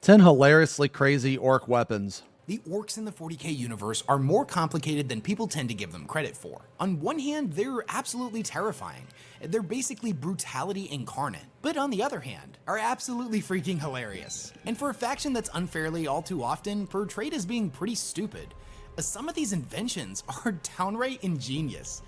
10 hilariously crazy orc weapons. The orcs in the 40k universe are more complicated than people tend to give them credit for. On one hand, they're absolutely terrifying. They're basically brutality incarnate. But on the other hand, are absolutely freaking hilarious. And for a faction that's unfairly all too often portrayed as being pretty stupid, some of these inventions are downright ingenious.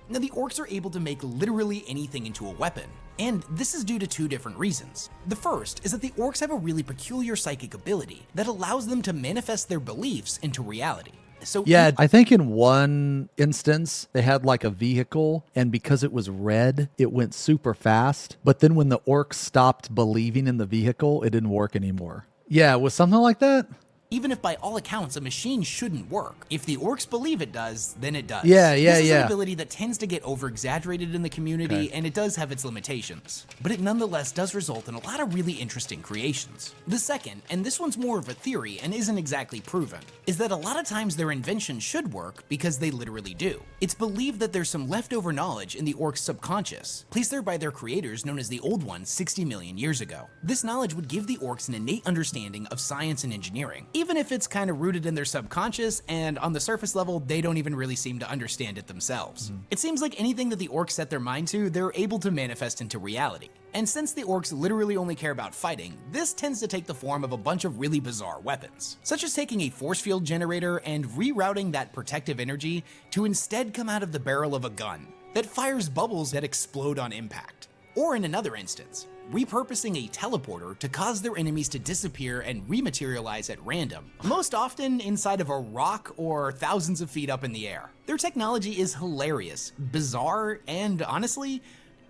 Now, the orcs are able to make literally anything into a weapon, and this is due to two different reasons. The first is that the orcs have a really peculiar psychic ability that allows them to manifest their beliefs into reality. So yeah, I think in one instance they had like a vehicle, and because it was red, it went super fast. But then when the orcs stopped believing in the vehicle, it didn't work anymore. Yeah, it was something like that. Even if by all accounts a machine shouldn't work, if the orcs believe it does, then it does. This is an ability that tends to get over-exaggerated in the community, and it does have its limitations. But it nonetheless does result in a lot of really interesting creations. The second, and this one's more of a theory and isn't exactly proven, is that a lot of times their inventions should work because they literally do. It's believed that there's some leftover knowledge in the orcs' subconscious, placed there by their creators known as the Old Ones 60 million years ago. This knowledge would give the orcs an innate understanding of science and engineering, even if it's kind of rooted in their subconscious, and on the surface level, they don't even really seem to understand it themselves. It seems like anything that the orcs set their mind to, they're able to manifest into reality. And since the orcs literally only care about fighting, this tends to take the form of a bunch of really bizarre weapons, such as taking a force field generator and rerouting that protective energy to instead come out of the barrel of a gun that fires bubbles that explode on impact. Or in another instance, repurposing a teleporter to cause their enemies to disappear and rematerialize at random, most often inside of a rock or thousands of feet up in the air. Their technology is hilarious, bizarre, and honestly,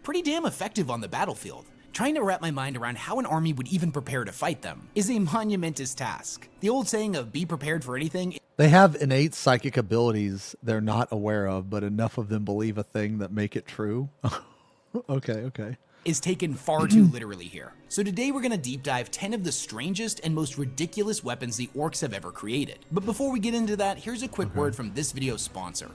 pretty damn effective on the battlefield. Trying to wrap my mind around how an army would even prepare to fight them is a monumentous task. The old saying of be prepared for anything. They have innate psychic abilities they're not aware of, but enough of them believe a thing that make it true. Okay. Is taken far too literally here. So today we're gonna deep dive 10 of the strangest and most ridiculous weapons the orcs have ever created. But before we get into that, here's a quick word from this video's sponsor.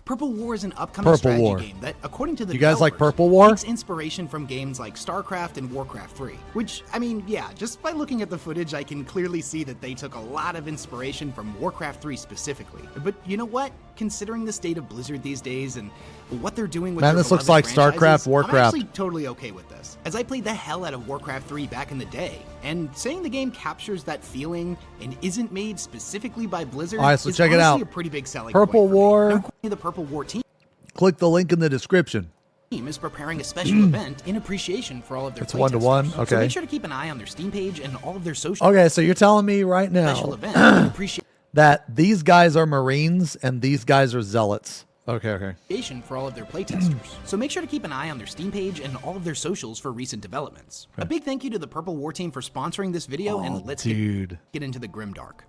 Purple War is an upcoming strategy game that, according to the You guys like developers, Purple War? takes inspiration from games like StarCraft and Warcraft 3. Which, I mean, yeah, just by looking at the footage, I can clearly see that they took a lot of inspiration from Warcraft 3 specifically. But you know what? Considering the state of Blizzard these days and what they're doing with Man, their this looks beloved like StarCraft, franchises, Warcraft. I'm actually totally okay with this, as I played the hell out of Warcraft 3 back in the day, and saying the game captures that feeling and isn't made specifically by Blizzard is check it out. a pretty big selling Purple point War. for me. Now, the Purple War team Click the link in the description. is preparing a special event in appreciation for all of their It's 1-to-1, playtesters. So okay. make sure to keep an eye on their Steam page and all of their social Okay, so you're telling me right special now event in appreciation that these guys are Marines and these guys are Zealots. Okay. for all of their playtesters. So make sure to keep an eye on their Steam page and all of their socials for recent developments. A big thank you to the Purple War team for sponsoring this video, and let's get into the grimdark.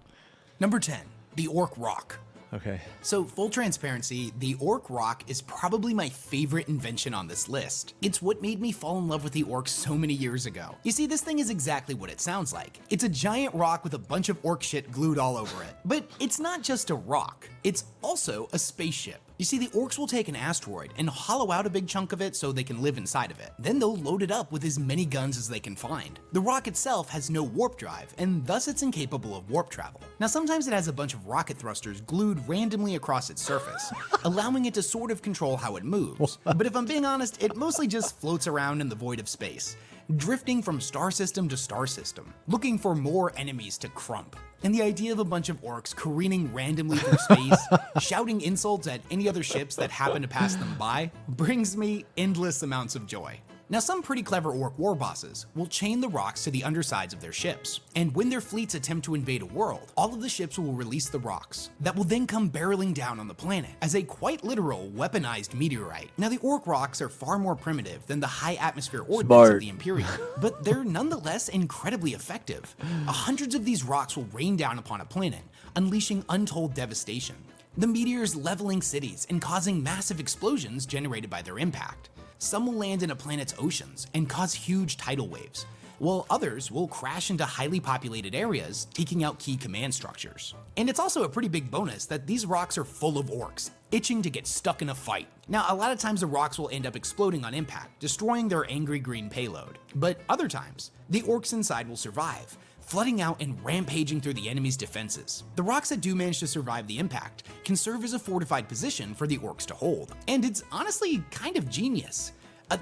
Number 10, the Orc Rock. Okay. So, full transparency, the Orc Rock is probably my favorite invention on this list. It's what made me fall in love with the orcs so many years ago. You see, this thing is exactly what it sounds like. It's a giant rock with a bunch of orc shit glued all over it. But it's not just a rock, it's also a spaceship. You see, the orcs will take an asteroid and hollow out a big chunk of it so they can live inside of it. Then they'll load it up with as many guns as they can find. The rock itself has no warp drive, and thus it's incapable of warp travel. Now, sometimes it has a bunch of rocket thrusters glued randomly across its surface, allowing it to sort of control how it moves. But if I'm being honest, it mostly just floats around in the void of space, drifting from star system to star system, looking for more enemies to crump. And the idea of a bunch of orcs careening randomly through space, shouting insults at any other ships that happen to pass them by, brings me endless amounts of joy. Now, some pretty clever orc war bosses will chain the rocks to the undersides of their ships, and when their fleets attempt to invade a world, all of the ships will release the rocks that will then come barreling down on the planet as a quite literal weaponized meteorite. Now, the orc rocks are far more primitive than the high atmosphere ordnance of the Imperium, but they're nonetheless incredibly effective. Hundreds of these rocks will rain down upon a planet, unleashing untold devastation. The meteors leveling cities and causing massive explosions generated by their impact. Some will land in a planet's oceans and cause huge tidal waves, while others will crash into highly populated areas, taking out key command structures. And it's also a pretty big bonus that these rocks are full of orcs, itching to get stuck in a fight. Now, a lot of times the rocks will end up exploding on impact, destroying their angry green payload. But other times, the orcs inside will survive, flooding out and rampaging through the enemy's defenses. The rocks that do manage to survive the impact can serve as a fortified position for the orcs to hold, and it's honestly kind of genius.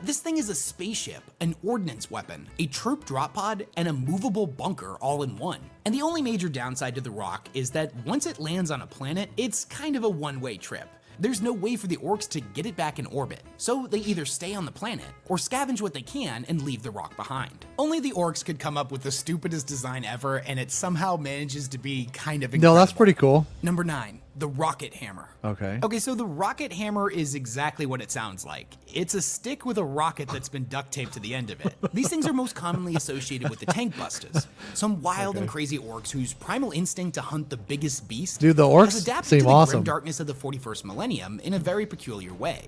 This thing is a spaceship, an ordnance weapon, a troop drop pod, and a movable bunker all in one. And the only major downside to the rock is that once it lands on a planet, it's kind of a one-way trip. There's no way for the orcs to get it back in orbit, so they either stay on the planet or scavenge what they can and leave the rock behind. Only the orcs could come up with the stupidest design ever, and it somehow manages to be kind of incredible. No, that's pretty cool. Number 9, the rocket hammer. Okay, so the rocket hammer is exactly what it sounds like. It's a stick with a rocket that's been duct taped to the end of it. These things are most commonly associated with the tank busters, some wild and crazy orcs whose primal instinct to hunt the biggest beast Dude, the orcs has adapted seem to the awesome. grim darkness of the 41st millennium in a very peculiar way.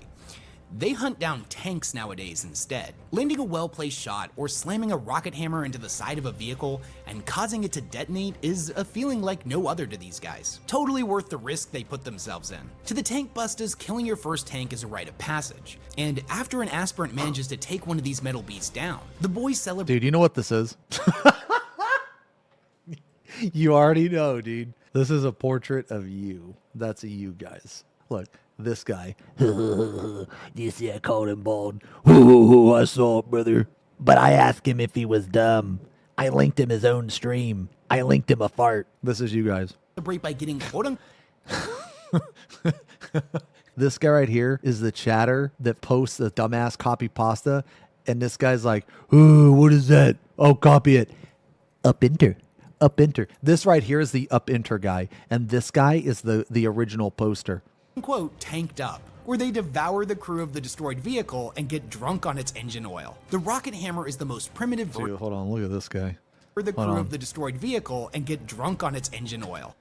They hunt down tanks nowadays instead, landing a well-placed shot or slamming a rocket hammer into the side of a vehicle and causing it to detonate is a feeling like no other to these guys. Totally worth the risk they put themselves in. To the tank busters, killing your first tank is a rite of passage, and after an aspirant manages to take one of these metal beasts down, the boys celebrate. Dude, you know what this is? You already know, dude. This is a portrait of you. That's you guys. Look. This guy. You see, I called him bald. I saw it, brother. But I asked him if he was dumb. I linked him his own stream. I linked him a fart. This is you guys. By getting quote This guy right here is the chatter that posts the dumbass copy pasta. And this guy's like, oh, what is that? Oh, copy it. Up enter. Up enter. This right here is the up enter guy. And this guy is the original poster. Quote, tanked up, where they devour the crew of the destroyed vehicle and get drunk on its engine oil. The rocket hammer is the most primitive Dude, hold on, look at this guy. For the crew of the destroyed vehicle and get drunk on its engine oil.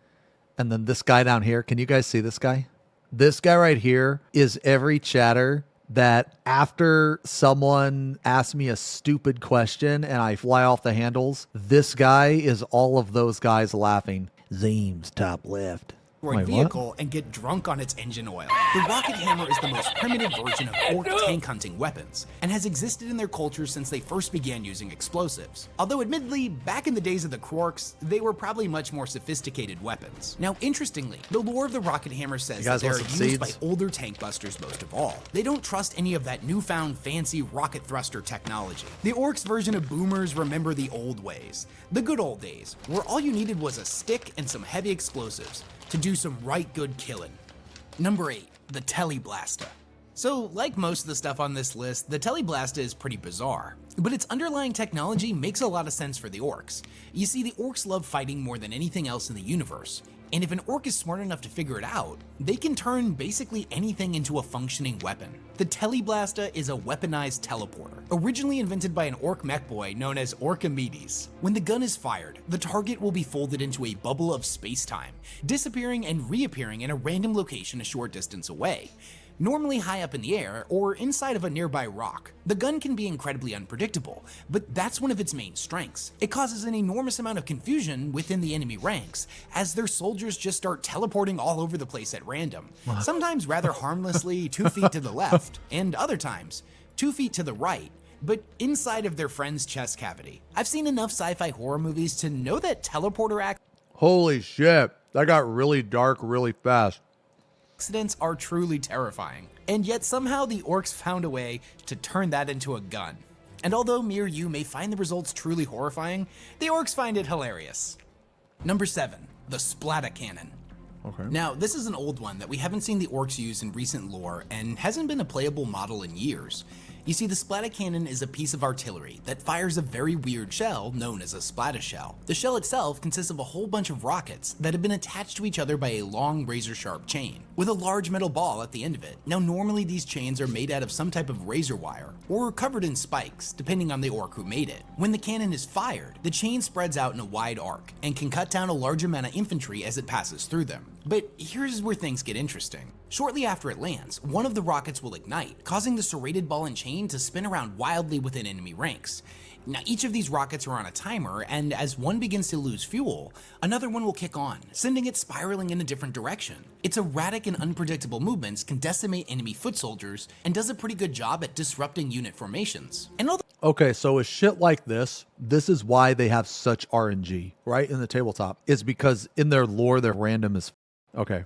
And then this guy down here, can you guys see this guy? This guy right here is every chatter that after someone asks me a stupid question and I fly off the handles, this guy is all of those guys laughing. Zeem's top left. Wait, vehicle and get drunk on its engine oil. The rocket hammer is the most primitive version of orc tank hunting weapons and has existed in their culture since they first began using explosives. Although admittedly, back in the days of the Orks, they were probably much more sophisticated weapons. Now, interestingly, the lore of the rocket hammer says that they're used by older tank busters most of all. They don't trust any of that newfound fancy rocket thruster technology. The orcs version of boomers remember the old ways, the good old days, where all you needed was a stick and some heavy explosives to do some right good killing. Number 8, the teley blaster. So, like most of the stuff on this list, the teley blaster is pretty bizarre, but its underlying technology makes a lot of sense for the orcs. You see, the orcs love fighting more than anything else in the universe, and if an orc is smart enough to figure it out, they can turn basically anything into a functioning weapon. The teley blaster is a weaponized teleporter, originally invented by an orc mech boy known as Orkimedes. When the gun is fired, the target will be folded into a bubble of space-time, disappearing and reappearing in a random location a short distance away, normally high up in the air or inside of a nearby rock. The gun can be incredibly unpredictable, but that's one of its main strengths. It causes an enormous amount of confusion within the enemy ranks, as their soldiers just start teleporting all over the place at random, sometimes rather harmlessly 2 feet to the left, and other times 2 feet to the right, but inside of their friend's chest cavity. I've seen enough sci-fi horror movies to know that teleporter Holy shit, that got really dark really fast. accidents are truly terrifying, and yet somehow the orcs found a way to turn that into a gun. And although mere you may find the results truly horrifying, the orcs find it hilarious. Number 7, the splatter cannon. Okay. Now, this is an old one that we haven't seen the orcs use in recent lore and hasn't been a playable model in years. You see, the splatter cannon is a piece of artillery that fires a very weird shell known as a splatter shell. The shell itself consists of a whole bunch of rockets that have been attached to each other by a long razor-sharp chain, with a large metal ball at the end of it. Now, normally these chains are made out of some type of razor wire, or covered in spikes, depending on the orc who made it. When the cannon is fired, the chain spreads out in a wide arc, and can cut down a large amount of infantry as it passes through them. But here's where things get interesting. Shortly after it lands, one of the rockets will ignite, causing the serrated ball and chain to spin around wildly within enemy ranks. Now, each of these rockets are on a timer, and as one begins to lose fuel, another one will kick on, sending it spiraling in a different direction. Its erratic and unpredictable movements can decimate enemy foot soldiers, and does a pretty good job at disrupting unit formations. And although Okay, so with shit like this is why they have such RNG, right? In the tabletop. It's because in their lore, they're random as okay.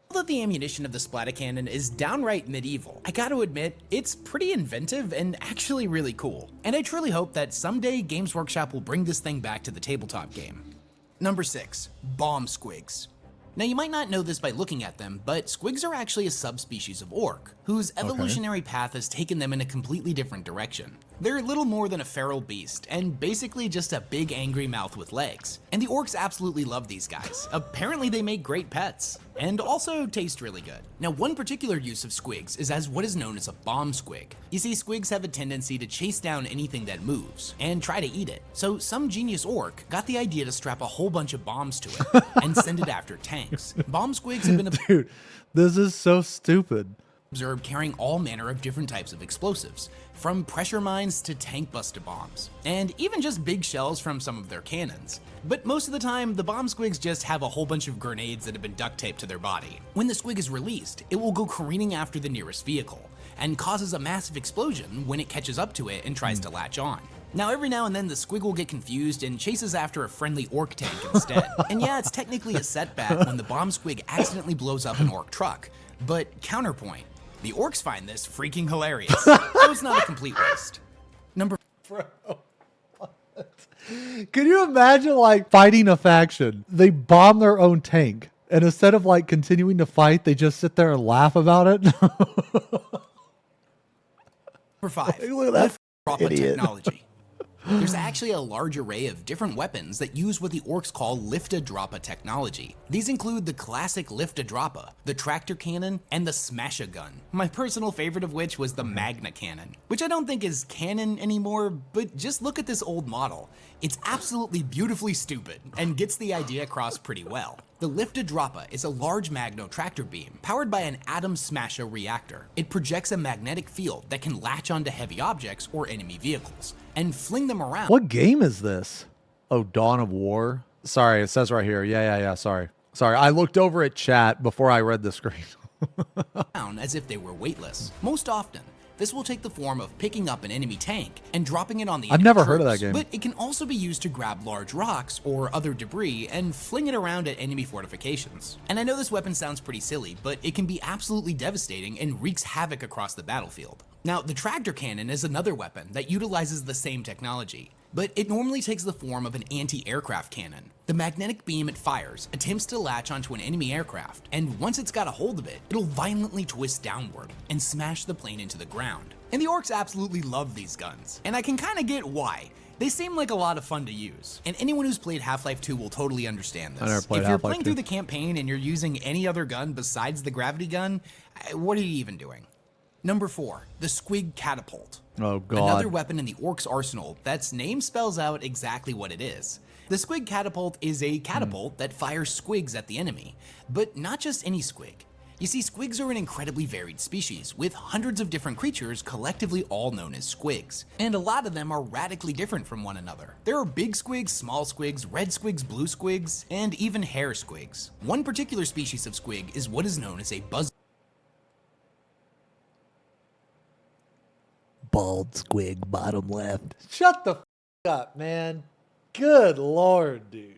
Although the ammunition of the splatter cannon is downright medieval, I gotta admit, it's pretty inventive and actually really cool. And I truly hope that someday Games Workshop will bring this thing back to the tabletop game. Number 6, bomb squigs. Now you might not know this by looking at them, but squigs are actually a subspecies of orc, whose evolutionary path has taken them in a completely different direction. They're little more than a feral beast, and basically just a big angry mouth with legs. And the orcs absolutely love these guys. Apparently they make great pets, and also taste really good. Now one particular use of squigs is as what is known as a bomb squig. You see, squigs have a tendency to chase down anything that moves, and try to eat it. So some genius orc got the idea to strap a whole bunch of bombs to it, and send it after tanks. Bomb squigs have been Dude, this is so stupid. observed carrying all manner of different types of explosives, from pressure mines to tank buster bombs, and even just big shells from some of their cannons. But most of the time, the bomb squigs just have a whole bunch of grenades that have been duct taped to their body. When the squig is released, it will go careening after the nearest vehicle, and causes a massive explosion when it catches up to it and tries to latch on. Now every now and then the squig will get confused and chases after a friendly orc tank instead. And yeah, it's technically a setback when the bomb squig accidentally blows up an orc truck, but counterpoint, the orcs find this freaking hilarious, so it's not a complete waste. Number Can you imagine like fighting a faction? They bomb their own tank, and instead of like continuing to fight, they just sit there and laugh about it. Number 5, Look at that Lift-droppa idiot. technology. There's actually a large array of different weapons that use what the orcs call Lift-droppa technology. These include the classic Lift-droppa, the tractor cannon, and the smasher gun. My personal favorite of which was the Magna cannon, which I don't think is canon anymore, but just look at this old model. It's absolutely beautifully stupid and gets the idea across pretty well. The Lift-droppa is a large magno tractor beam powered by an atom smasher reactor. It projects a magnetic field that can latch onto heavy objects or enemy vehicles and fling them around. What game is this? Oh, Dawn of War. Sorry, it says right here. Yeah. Sorry. I looked over at chat before I read the screen. As if they were weightless. Most often, this will take the form of picking up an enemy tank and dropping it on the I've enemy never heard of troops, that game. But it can also be used to grab large rocks or other debris and fling it around at enemy fortifications. And I know this weapon sounds pretty silly, but it can be absolutely devastating and wreaks havoc across the battlefield. Now, the tractor cannon is another weapon that utilizes the same technology, but it normally takes the form of an anti-aircraft cannon. The magnetic beam it fires attempts to latch onto an enemy aircraft, and once it's got a hold of it, it'll violently twist downward and smash the plane into the ground. And the orcs absolutely love these guns, and I can kinda get why. They seem like a lot of fun to use, and anyone who's played Half-Life 2 will totally understand this. I never played If you're Half-Life playing 2. through the campaign and you're using any other gun besides the gravity gun, what are you even doing? Number 4, the squig catapult. Oh, God. Another weapon in the orcs' arsenal that's name spells out exactly what it is. The squig catapult is a catapult that fires squigs at the enemy, but not just any squig. You see, squigs are an incredibly varied species, with hundreds of different creatures collectively all known as squigs. And a lot of them are radically different from one another. There are big squigs, small squigs, red squigs, blue squigs, and even hair squigs. One particular species of squig is what is known as a buzz Bald squig, bottom left. Shut the up, man. Good Lord, dude.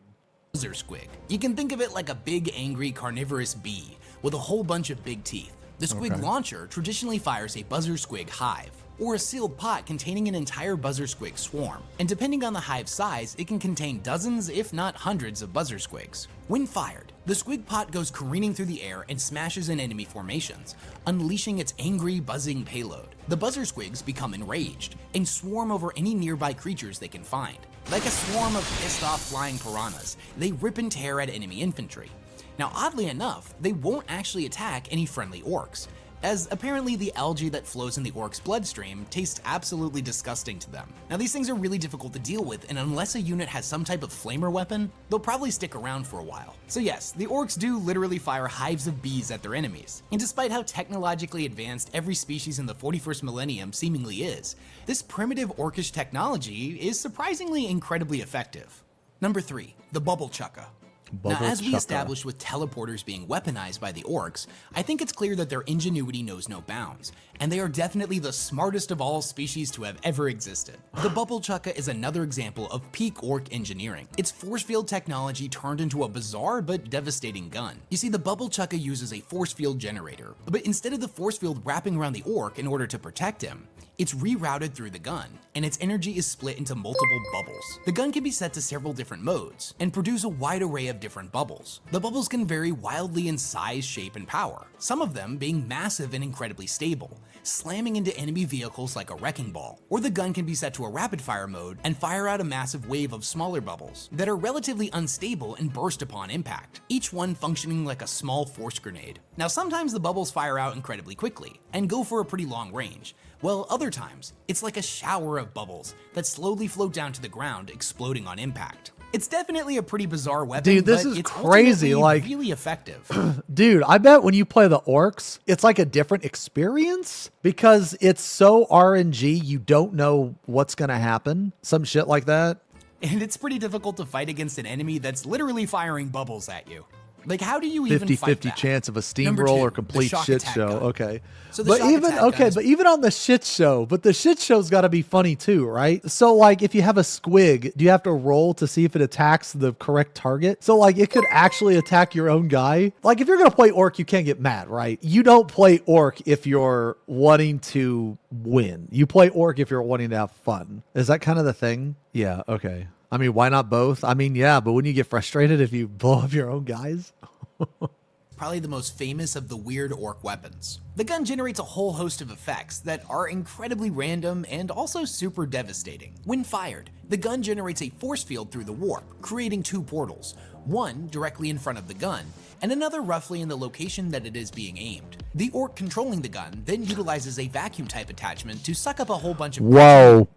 buzzer squig. You can think of it like a big, angry, carnivorous bee with a whole bunch of big teeth. The squig launcher traditionally fires a buzzer squig hive, or a sealed pot containing an entire buzzer squig swarm, and depending on the hive size, it can contain dozens, if not hundreds, of buzzer squigs. When fired, the squig pot goes careening through the air and smashes in enemy formations, unleashing its angry, buzzing payload. The buzzer squigs become enraged and swarm over any nearby creatures they can find. Like a swarm of pissed-off flying piranhas, they rip and tear at enemy infantry. Now, oddly enough, they won't actually attack any friendly orcs, as apparently the algae that flows in the orc's bloodstream tastes absolutely disgusting to them. Now, these things are really difficult to deal with, and unless a unit has some type of flamer weapon, they'll probably stick around for a while. So yes, the orcs do literally fire hives of bees at their enemies, and despite how technologically advanced every species in the 41st millennium seemingly is, this primitive orcish technology is surprisingly incredibly effective. Number 3, the bubble chucka. Now, Bubble as we chucka. established with teleporters being weaponized by the Orks, I think it's clear that their ingenuity knows no bounds, and they are definitely the smartest of all species to have ever existed. The bubble chukka is another example of peak Ork engineering. It's force field technology turned into a bizarre but devastating gun. You see, the bubble chukka uses a force field generator, but instead of the force field wrapping around the Ork in order to protect him, it's rerouted through the gun, and its energy is split into multiple bubbles. The gun can be set to several different modes, and produce a wide array of different bubbles. The bubbles can vary wildly in size, shape, and power, some of them being massive and incredibly stable, slamming into enemy vehicles like a wrecking ball. Or the gun can be set to a rapid fire mode and fire out a massive wave of smaller bubbles that are relatively unstable and burst upon impact, each one functioning like a small force grenade. Now, sometimes the bubbles fire out incredibly quickly and go for a pretty long range, while other times, it's like a shower of bubbles that slowly float down to the ground, exploding on impact. It's definitely a pretty bizarre weapon, Dude, this but is it's crazy, ultimately like- really effective. Dude, I bet when you play the Orks, it's like a different experience because it's so RNG, you don't know what's gonna happen. Some shit like that. And it's pretty difficult to fight against an enemy that's literally firing bubbles at you. Like, how do you even fight 50-50 that? chance of a Number steamroller two, complete the shokk shit attack show. gun. Okay. So the but shokk even attack gun is- but even on the shit show, but the shit show's got to be funny too, right? So like if you have a squig, do you have to roll to see if it attacks the correct target? So like it could actually attack your own guy. Like if you're going to play Ork, you can't get mad, right? You don't play Ork if you're wanting to win. You play Ork if you're wanting to have fun. Is that kind of the thing? Yeah, okay. I mean, why not both? I mean, yeah, but wouldn't you get frustrated if you blow up your own guys? Probably the most famous of the weird Ork weapons. The gun generates a whole host of effects that are incredibly random and also super devastating. When fired, the gun generates a force field through the warp, creating two portals, one directly in front of the gun, and another roughly in the location that it is being aimed. The Ork controlling the gun then utilizes a vacuum type attachment to suck up a whole bunch of Whoa,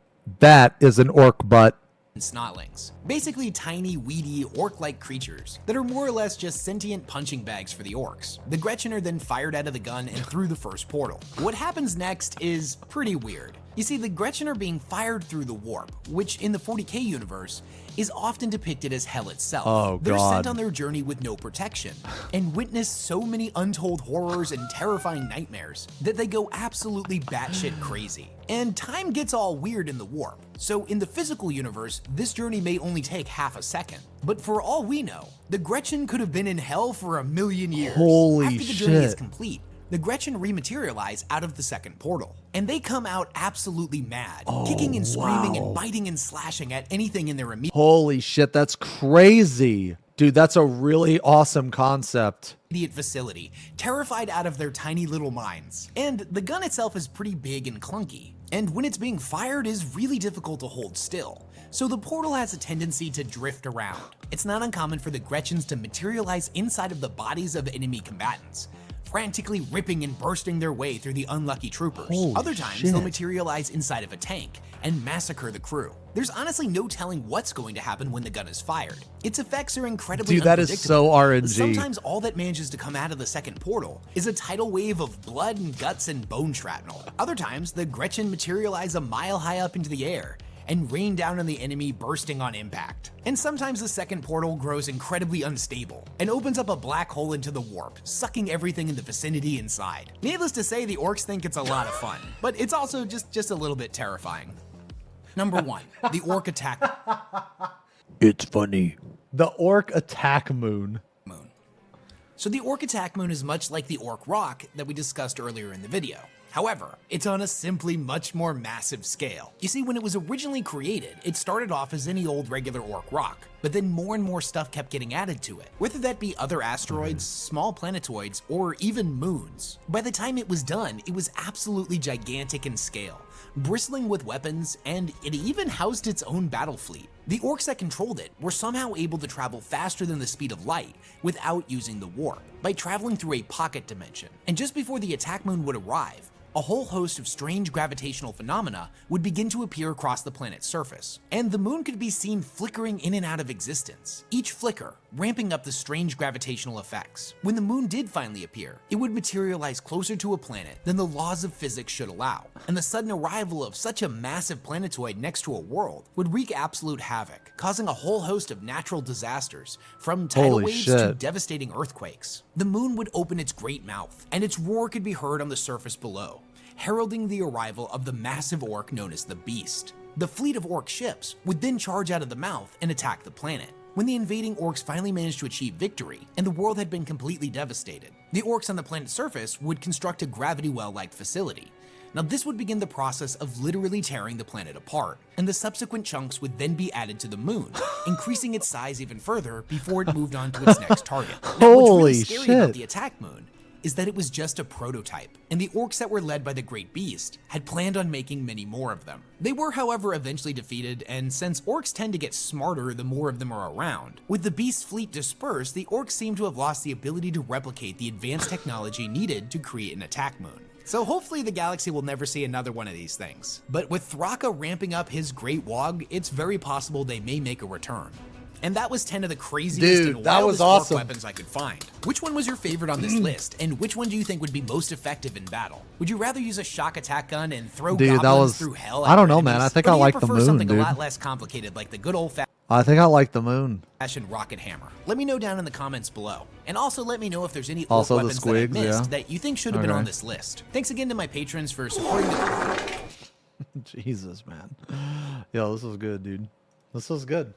that is an Ork butt. and snotlings. Basically tiny, weedy, orc-like creatures that are more or less just sentient punching bags for the Orks. The Gretchen are then fired out of the gun and through the first portal. What happens next is pretty weird. You see, the Gretchen are being fired through the warp, which in the 40k universe is often depicted as hell itself. Oh, They're God. sent on their journey with no protection and witness so many untold horrors and terrifying nightmares that they go absolutely batshit crazy. And time gets all weird in the warp. So in the physical universe, this journey may only take half a second. But for all we know, the Gretchen could have been in hell for 1,000,000 years. Holy After the journey is shit. complete, the Gretchen rematerialize out of the second portal, and they come out absolutely mad, kicking and screaming and biting and slashing at anything in their Holy shit, that's crazy. Dude, that's a really awesome concept. immediate vicinity, terrified out of their tiny little minds. And the gun itself is pretty big and clunky, and when it's being fired is really difficult to hold still. So the portal has a tendency to drift around. It's not uncommon for the Gretchens to materialize inside of the bodies of enemy combatants, frantically ripping and bursting their way through the unlucky troopers. Holy Other times, shit. they'll materialize inside of a tank and massacre the crew. There's honestly no telling what's going to happen when the gun is fired. Its effects are incredibly Dude, that is so unpredictable. RNG. Sometimes all that manages to come out of the second portal is a tidal wave of blood and guts and bone shrapnel. Other times, the Gretchen materialize a mile high up into the air and rain down on the enemy, bursting on impact. And sometimes the second portal grows incredibly unstable and opens up a black hole into the warp, sucking everything in the vicinity inside. Needless to say, the Orks think it's a lot of fun, but it's also just a little bit terrifying. Number 1, the Ork attack It's funny. The Ork attack moon. moon. So the Ork attack moon is much like the Ork rock that we discussed earlier in the video. However, it's on a simply much more massive scale. You see, when it was originally created, it started off as any old regular Ork rock, but then more and more stuff kept getting added to it, whether that be other asteroids, small planetoids, or even moons. By the time it was done, it was absolutely gigantic in scale, bristling with weapons, and it even housed its own battle fleet. The Orks that controlled it were somehow able to travel faster than the speed of light without using the warp, by traveling through a pocket dimension. And just before the attack moon would arrive, a whole host of strange gravitational phenomena would begin to appear across the planet's surface, and the moon could be seen flickering in and out of existence, each flicker ramping up the strange gravitational effects. When the moon did finally appear, it would materialize closer to a planet than the laws of physics should allow, and the sudden arrival of such a massive planetoid next to a world would wreak absolute havoc, causing a whole host of natural disasters, from tidal Holy waves shit. to devastating earthquakes. The moon would open its great mouth, and its roar could be heard on the surface below, heralding the arrival of the massive orc known as the Beast. The fleet of orc ships would then charge out of the mouth and attack the planet. When the invading orcs finally managed to achieve victory, and the world had been completely devastated, the orcs on the planet's surface would construct a gravity well-like facility. Now this would begin the process of literally tearing the planet apart, and the subsequent chunks would then be added to the moon, increasing its size even further before it moved on to its next target. Now, what's Holy really scary about shit. the attack moon is that it was just a prototype, and the orcs that were led by the Great Beast had planned on making many more of them. They were, however, eventually defeated, and since orcs tend to get smarter the more of them are around, with the Beast's fleet dispersed, the orcs seem to have lost the ability to replicate the advanced technology needed to create an attack moon. So hopefully the galaxy will never see another one of these things. But with Thraka ramping up his Great Wog, it's very possible they may make a return. And that was 10 of the craziest Dude, and that was wildest orc awesome. weapons I could find. Which one was your favorite on this list, and which one do you think would be most effective in battle? Would you rather use a shokk attack gun and throw Dude, that goblins was- through hell? I don't know, man. I think I like the prefer moon, something dude. a lot less complicated, like the good old-fashioned I think I like the moon. rocket hammer? Let me know down in the comments below. And also let me know if there's any orc Also the weapons that I squigs, missed yeah. that you think should have been Okay. on this list. Thanks again to my patrons for supporting the Jesus, man. Yo, this was good, dude. This was good.